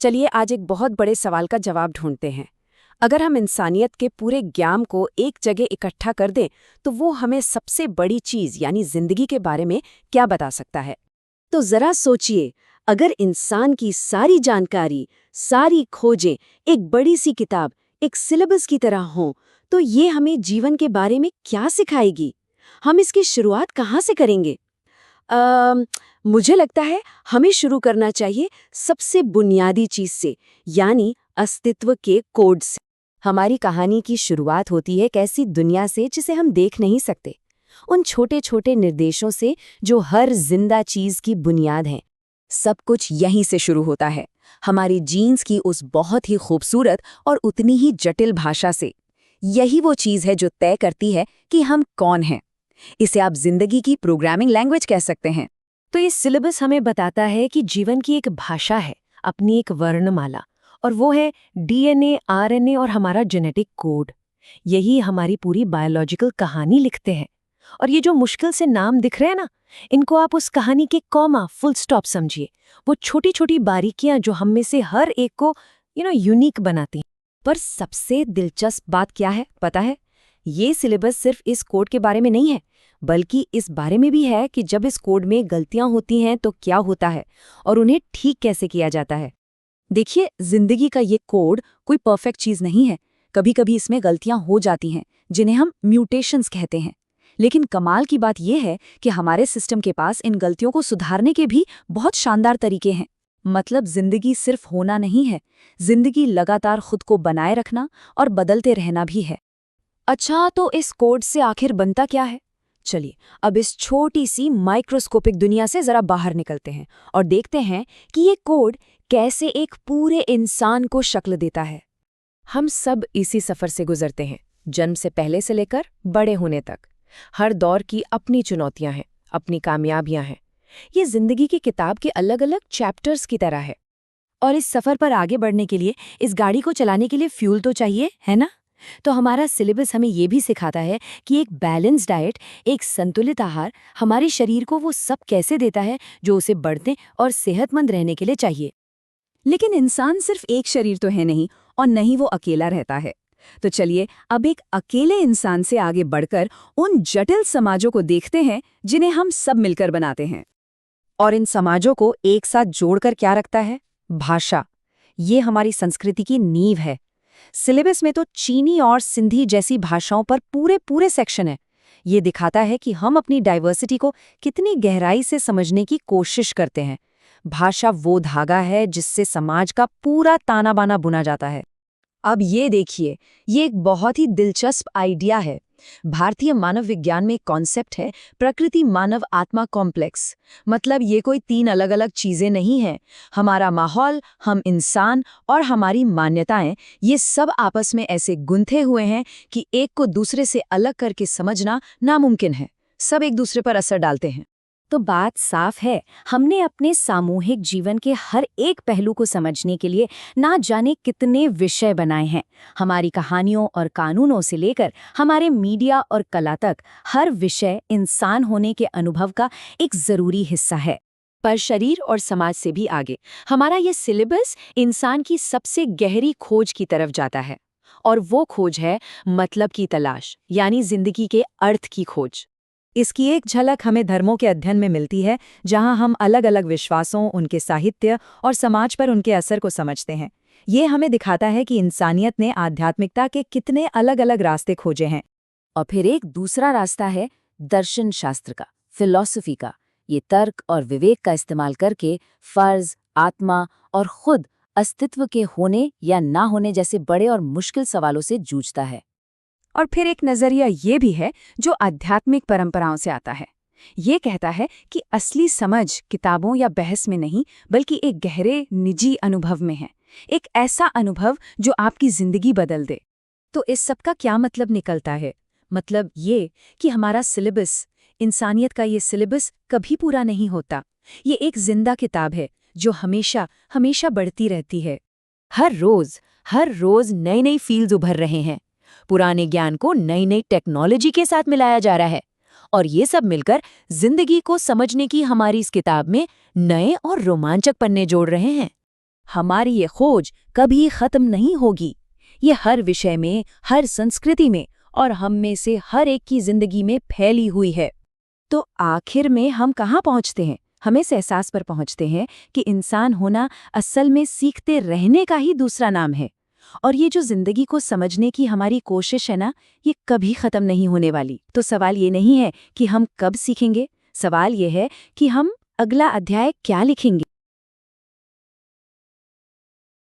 चलिए आज एक बहुत बड़े सवाल का जवाब ढूंढते हैं। अगर हम इंसानियत के पूरे ज्ञान को एक जगह इकट्ठा कर दें, तो वो हमें सबसे बड़ी चीज यानी जिंदगी के बारे में क्या बता सकता है? तो जरा सोचिए, अगर इंसान की सारी जानकारी, सारी खोजें एक बड़ी सी किताब, एक सिलेबस की तरह हों, तो ये हमें जीवन के बारे में क्या सिखाएगी? हम इसकी शुरुआत कहाँ से करेंगे? अम, मुझे लगता है हमें शुरू करना चाहिए सबसे बुनियादी चीज से, यानी अस्तित्व के कोड से। हमारी कहानी की शुरुआत होती है एक ऐसी दुनिया से जिसे हम देख नहीं सकते, उन छोटे छोटे निर्देशों से जो हर जिंदा चीज की बुनियाद हैं। सब कुछ यहीं से शुरू होता है, हमारी जीन्स की उस बहुत ही खूबसूरत और उतनी ही जटिल भाषा से। यही वो चीज है जो तय करती है कि हम कौन हैं। इसे आप जिंदगी की प्रोग्रामिंग लैंग्वेज कह सकते हैं। तो ये सिलेबस हमें बताता है कि जीवन की एक भाषा है, अपनी एक वर्णमाला, और वो है डीएनए, आरएनए और हमारा जेनेटिक कोड। यही हमारी पूरी बायोलॉजिकल कहानी लिखते हैं। और ये जो मुश्किल से नाम दिख रहे हैं ना, इनको आप उस कहानी के कॉमा, फुल स्टॉप समझिए। वो छोटी छोटी बारीकियां जो हम में से हर एक को यूनिक बनाती हैं। पर सबसे दिलचस्प बात क्या है पता है? ये सिलेबस सिर्फ इस कोड के बारे में नहीं है, बल्कि इस बारे में भी है कि जब इस कोड में गलतियां होती हैं तो क्या होता है और उन्हें ठीक कैसे किया जाता है। देखिए, जिंदगी का ये कोड कोई परफेक्ट चीज नहीं है। कभी कभी इसमें गलतियां हो जाती हैं, जिन्हें हम म्यूटेशंस कहते हैं। लेकिन कमाल की बात यह है कि हमारे सिस्टम के पास इन गलतियों को सुधारने के भी बहुत शानदार तरीके हैं। मतलब जिंदगी सिर्फ होना नहीं है, जिंदगी लगातार खुद को बनाए रखना और बदलते रहना भी है। अच्छा, तो इस कोड से आखिर बनता क्या है? चलिए, अब इस छोटी सी माइक्रोस्कोपिक दुनिया से जरा बाहर निकलते हैं और देखते हैं कि ये कोड कैसे एक पूरे इंसान को शक्ल देता है। हम सब इसी सफर से गुजरते हैं, जन्म से पहले से लेकर बड़े होने तक। हर दौर की अपनी चुनौतियां हैं, अपनी कामयाबियां हैं। ये जिंदगी की किताब के अलग अलग चैप्टर्स की तरह है। और इस सफर पर आगे बढ़ने के लिए, इस गाड़ी को चलाने के लिए फ्यूल तो चाहिए, है ना? तो हमारा सिलेबस हमें ये भी सिखाता है कि एक बैलेंस डाइट, एक संतुलित आहार हमारे शरीर को वो सब कैसे देता है जो उसे बढ़ते और सेहतमंद रहने के लिए चाहिए। लेकिन इंसान सिर्फ एक शरीर तो है नहीं, और न ही वो अकेला रहता है। तो चलिए अब एक अकेले इंसान से आगे बढ़कर उन जटिल समाजों को देखते हैं जिन्हें हम सब मिलकर बनाते हैं। और इन समाजों को एक साथ जोड़कर क्या रखता है? भाषा। ये हमारी संस्कृति की नींव है। सिलेबस में तो चीनी और सिंधी जैसी भाषाओं पर पूरे पूरे सेक्शन है। ये दिखाता है कि हम अपनी डाइवर्सिटी को कितनी गहराई से समझने की कोशिश करते हैं। भाषा वो धागा है जिससे समाज का पूरा ताना बाना बुना जाता है। अब ये देखिए, ये एक बहुत ही दिलचस्प आइडिया है। भारतीय मानव विज्ञान में एक कॉन्सेप्ट है, प्रकृति मानव आत्मा कॉम्प्लेक्स। मतलब ये कोई तीन अलग अलग चीजें नहीं हैं। हमारा माहौल, हम इंसान और हमारी मान्यताएं, ये सब आपस में ऐसे गुंथे हुए हैं कि एक को दूसरे से अलग करके समझना नामुमकिन है। सब एक दूसरे पर असर डालते हैं। तो बात साफ है, हमने अपने सामूहिक जीवन के हर एक पहलू को समझने के लिए ना जाने कितने विषय बनाए हैं। हमारी कहानियों और कानूनों से लेकर हमारे मीडिया और कला तक, हर विषय इंसान होने के अनुभव का एक जरूरी हिस्सा है। पर शरीर और समाज से भी आगे, हमारा ये सिलेबस इंसान की सबसे गहरी खोज की तरफ जाता है। और वो खोज है मतलब की तलाश, यानी जिंदगी के अर्थ की खोज। इसकी एक झलक हमें धर्मों के अध्ययन में मिलती है, जहां हम अलग अलग विश्वासों, उनके साहित्य और समाज पर उनके असर को समझते हैं। ये हमें दिखाता है कि इंसानियत ने आध्यात्मिकता के कितने अलग अलग रास्ते खोजे हैं। और फिर एक दूसरा रास्ता है दर्शन शास्त्र का, फिलॉसफी का। ये तर्क और विवेक का इस्तेमाल करके फर्ज, आत्मा और खुद अस्तित्व के होने या ना होने जैसे बड़े और मुश्किल सवालों से जूझता है। और फिर एक नजरिया ये भी है जो आध्यात्मिक परंपराओं से आता है। ये कहता है कि असली समझ किताबों या बहस में नहीं, बल्कि एक गहरे निजी अनुभव में है। एक ऐसा अनुभव जो आपकी जिंदगी बदल दे। तो इस सब का क्या मतलब निकलता है? मतलब ये कि हमारा सिलेबस, इंसानियत का ये सिलेबस कभी पूरा नहीं होता। ये एक जिंदा किताब है जो हमेशा हमेशा बढ़ती रहती है। हर रोज नई नई फील्ड्स उभर रहे हैं। पुराने ज्ञान को नई नई टेक्नोलॉजी के साथ मिलाया जा रहा है, और ये सब मिलकर जिंदगी को समझने की हमारी इस किताब में नए और रोमांचक पन्ने जोड़ रहे हैं। हमारी ये खोज कभी खत्म नहीं होगी। ये हर विषय में, हर संस्कृति में और हम में से हर एक की जिंदगी में फैली हुई है। तो आखिर में हम कहाँ पहुँचते हैं? हम इस एहसास पर पहुँचते हैं कि इंसान होना असल में सीखते रहने का ही दूसरा नाम है। और ये जो जिंदगी को समझने की हमारी कोशिश है ना, ये कभी खत्म नहीं होने वाली। तो सवाल ये नहीं है कि हम कब सीखेंगे, सवाल ये है कि हम अगला अध्याय क्या लिखेंगे।